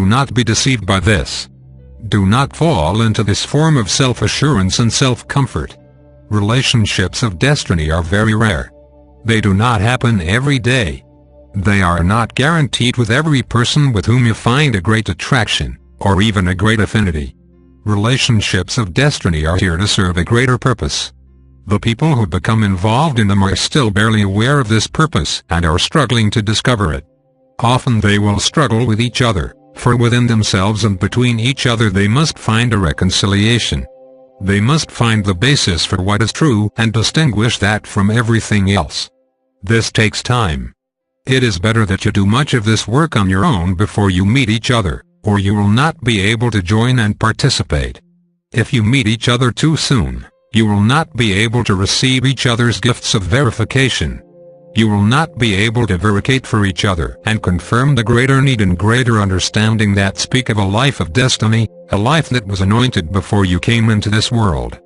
Do not be deceived by this. Do not fall into this form of self-assurance and self-comfort. Relationships of destiny are very rare. They do not happen every day. They are not guaranteed with every person with whom you find a great attraction, or even a great affinity. Relationships of destiny are here to serve a greater purpose. The people who become involved in them are still barely aware of this purpose and are struggling to discover it. Often they will struggle with each other, for within themselves and between each other they must find a reconciliation. They must find the basis for what is true and distinguish that from everything else. This takes time. It is better that you do much of this work on your own before you meet each other, or you will not be able to join and participate. If you meet each other too soon, you will not be able to receive each other's gifts of verification. You will not be able to verify for each other and confirm the greater need and greater understanding that speak of a life of destiny, a life that was anointed before you came into this world.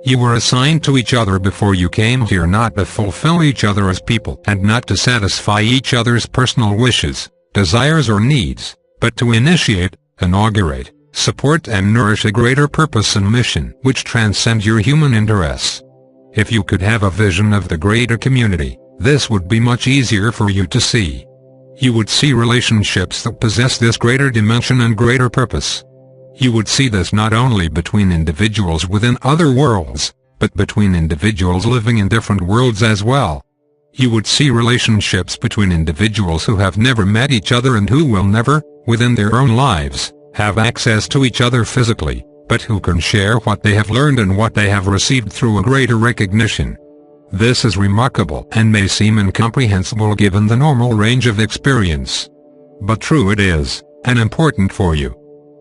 You were assigned to each other before you came here not to fulfill each other as people and not to satisfy each other's personal wishes, desires or needs, but to initiate, inaugurate, support and nourish a greater purpose and mission which transcend your human interests. If you could have a vision of the greater community, this would be much easier for you to see. You would see relationships that possess this greater dimension and greater purpose. You would see this not only between individuals within other worlds, but between individuals living in different worlds as well. You would see relationships between individuals who have never met each other and who will never, within their own lives, have access to each other physically, but who can share what they have learned and what they have received through a greater recognition. This is remarkable and may seem incomprehensible given the normal range of experience. But true it is, and important for you.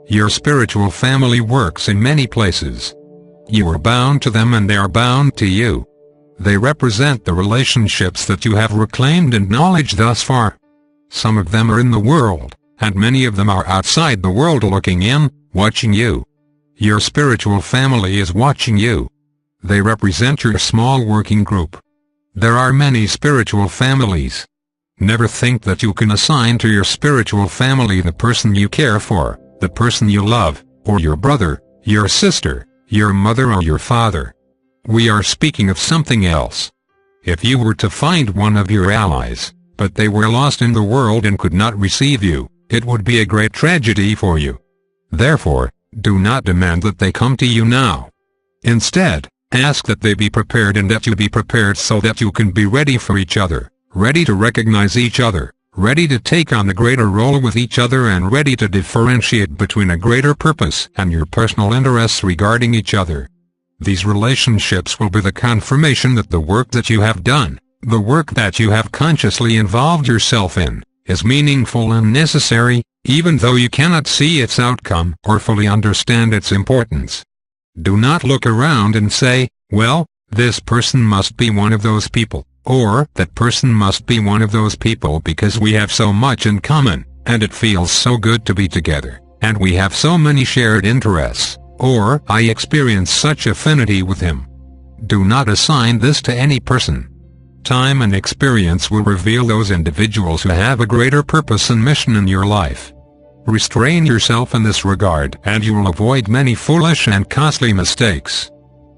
Your spiritual family works in many places. You are bound to them and they are bound to you. They represent the relationships that you have reclaimed and acknowledged thus far. Some of them are in the world, and many of them are outside the world looking in, watching you. Your spiritual family is watching you. They represent your small working group. There are many spiritual families. Never think that you can assign to your spiritual family the person you care for, the person you love, or your brother, your sister, your mother or your father. We are speaking of something else. If you were to find one of your allies, but they were lost in the world and could not receive you, it would be a great tragedy for you. Therefore, do not demand that they come to you now. Instead, ask that they be prepared and that you be prepared so that you can be ready for each other, ready to recognize each other, ready to take on the greater role with each other and ready to differentiate between a greater purpose and your personal interests regarding each other. These relationships will be the confirmation that the work that you have done, the work that you have consciously involved yourself in, is meaningful and necessary, even though you cannot see its outcome or fully understand its importance. Do not look around and say, well, this person must be one of those people, or that person must be one of those people because we have so much in common, and it feels so good to be together, and we have so many shared interests, or I experience such affinity with him. Do not assign this to any person. Time and experience will reveal those individuals who have a greater purpose and mission in your life. Restrain yourself in this regard and you will avoid many foolish and costly mistakes.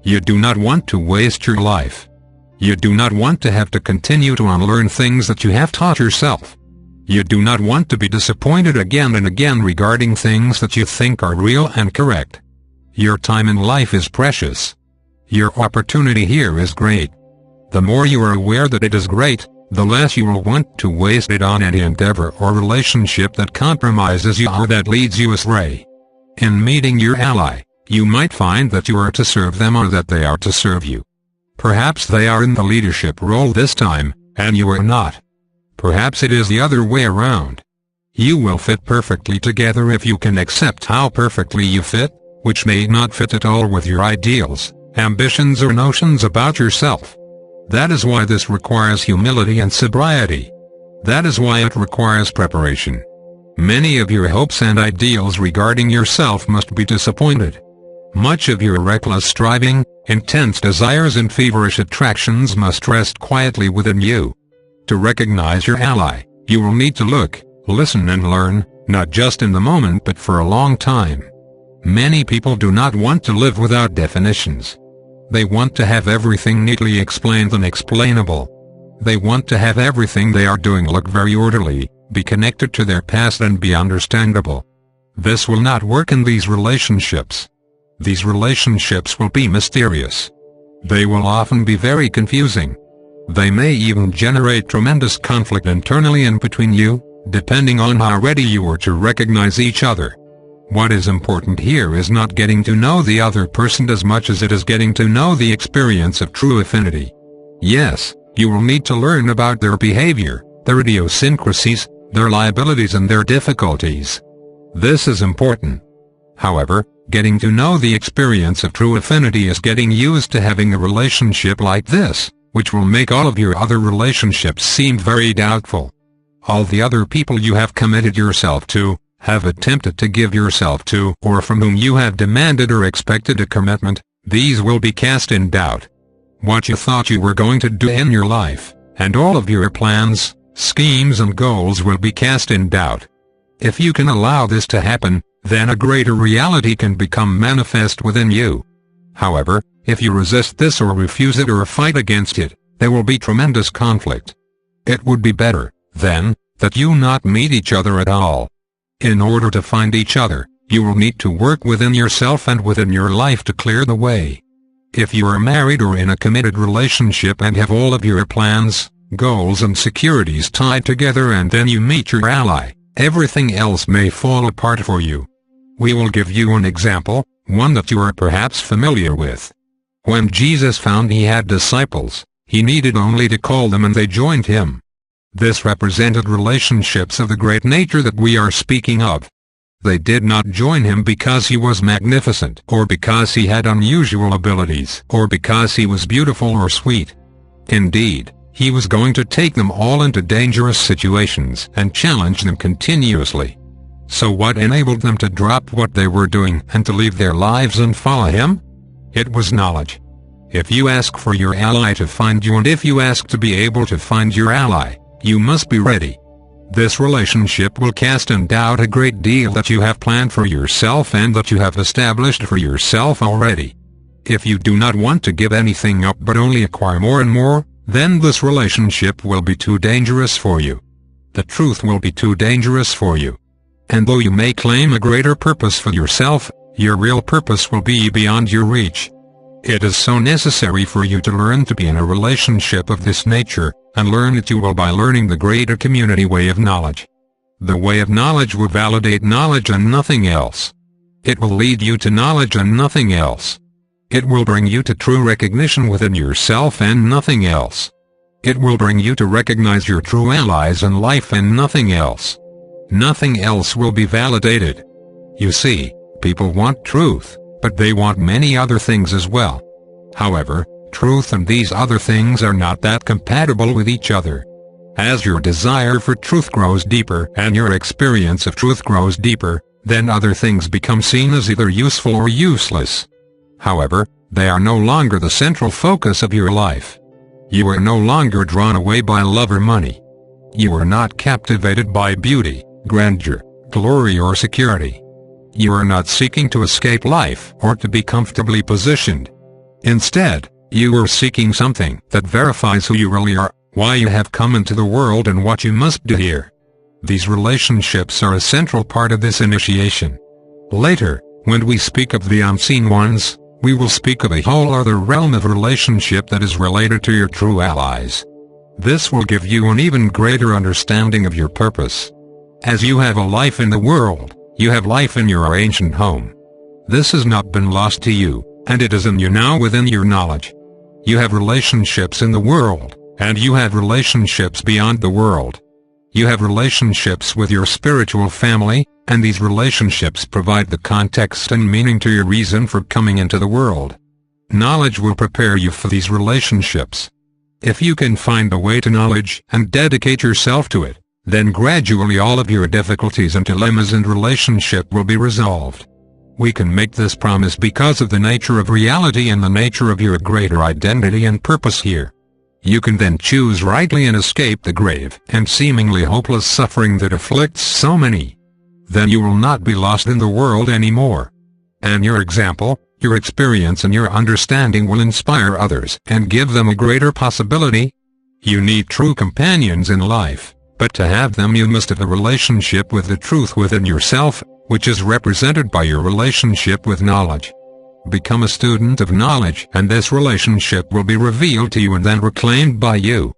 You do not want to waste your life. You do not want to have to continue to unlearn things that you have taught yourself. You do not want to be disappointed again and again regarding things that you think are real and correct. Your time in life is precious. Your opportunity here is great. The more you are aware that it is great, the less you will want to waste it on any endeavor or relationship that compromises you or that leads you astray. In meeting your ally, you might find that you are to serve them or that they are to serve you. Perhaps they are in the leadership role this time, and you are not. Perhaps it is the other way around. You will fit perfectly together if you can accept how perfectly you fit, which may not fit at all with your ideals, ambitions or notions about yourself. That is why this requires humility and sobriety. That is why it requires preparation. Many of your hopes and ideals regarding yourself must be disappointed. Much of your reckless striving, intense desires and feverish attractions must rest quietly within you. To recognize your ally, you will need to look, listen and learn, not just in the moment but for a long time. Many people do not want to live without definitions. They want to have everything neatly explained and explainable. They want to have everything they are doing look very orderly, be connected to their past and be understandable. This will not work in these relationships. These relationships will be mysterious. They will often be very confusing. They may even generate tremendous conflict internally and between you, depending on how ready you are to recognize each other. What is important here is not getting to know the other person as much as it is getting to know the experience of true affinity. Yes, you will need to learn about their behavior, their idiosyncrasies, their liabilities and their difficulties. This is important. However, getting to know the experience of true affinity is getting used to having a relationship like this, which will make all of your other relationships seem very doubtful. All the other people you have committed yourself to, have attempted to give yourself to, or from whom you have demanded or expected a commitment, these will be cast in doubt. What you thought you were going to do in your life, and all of your plans, schemes and goals will be cast in doubt. If you can allow this to happen, then a greater reality can become manifest within you. However, if you resist this or refuse it or fight against it, there will be tremendous conflict. It would be better, then, that you not meet each other at all. In order to find each other, you will need to work within yourself and within your life to clear the way. If you are married or in a committed relationship and have all of your plans, goals and securities tied together and then you meet your ally, everything else may fall apart for you. We will give you an example, one that you are perhaps familiar with. When Jesus found he had disciples, he needed only to call them and they joined him. This represented relationships of the great nature that we are speaking of. They did not join him because he was magnificent, or because he had unusual abilities, or because he was beautiful or sweet. Indeed, he was going to take them all into dangerous situations and challenge them continuously. So what enabled them to drop what they were doing and to leave their lives and follow him? It was knowledge. If you ask for your ally to find you and if you ask to be able to find your ally, you must be ready. This relationship will cast in doubt a great deal that you have planned for yourself and that you have established for yourself already. If you do not want to give anything up but only acquire more and more, then this relationship will be too dangerous for you. The truth will be too dangerous for you. And though you may claim a greater purpose for yourself, your real purpose will be beyond your reach. It is so necessary for you to learn to be in a relationship of this nature, and learn it you will by learning the greater community way of knowledge. The way of knowledge will validate knowledge and nothing else. It will lead you to knowledge and nothing else. It will bring you to true recognition within yourself and nothing else. It will bring you to recognize your true allies in life and nothing else. Nothing else will be validated. You see, people want truth, but they want many other things as well. However, truth and these other things are not that compatible with each other. As your desire for truth grows deeper and your experience of truth grows deeper, then other things become seen as either useful or useless. However, they are no longer the central focus of your life. You are no longer drawn away by love or money. You are not captivated by beauty, grandeur, glory or security. You are not seeking to escape life or to be comfortably positioned. Instead, you are seeking something that verifies who you really are, why you have come into the world and what you must do here. These relationships are a central part of this initiation. Later, when we speak of the unseen ones, we will speak of a whole other realm of relationship that is related to your true allies. This will give you an even greater understanding of your purpose. As you have a life in the world, you have life in your ancient home. This has not been lost to you, and it is in you now within your knowledge. You have relationships in the world, and you have relationships beyond the world. You have relationships with your spiritual family, and these relationships provide the context and meaning to your reason for coming into the world. Knowledge will prepare you for these relationships. If you can find a way to knowledge and dedicate yourself to it, then gradually all of your difficulties and dilemmas in relationship will be resolved. We can make this promise because of the nature of reality and the nature of your greater identity and purpose here. You can then choose rightly and escape the grave and seemingly hopeless suffering that afflicts so many. then you will not be lost in the world anymore. And your example, your experience and your understanding will inspire others and give them a greater possibility. You need true companions in life, but to have them you must have a relationship with the truth within yourself, which is represented by your relationship with knowledge. Become a student of knowledge, and this relationship will be revealed to you and then reclaimed by you.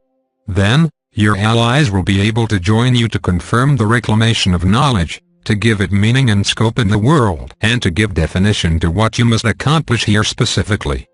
Then, your allies will be able to join you to confirm the reclamation of knowledge, to give it meaning and scope in the world, and to give definition to what you must accomplish here specifically.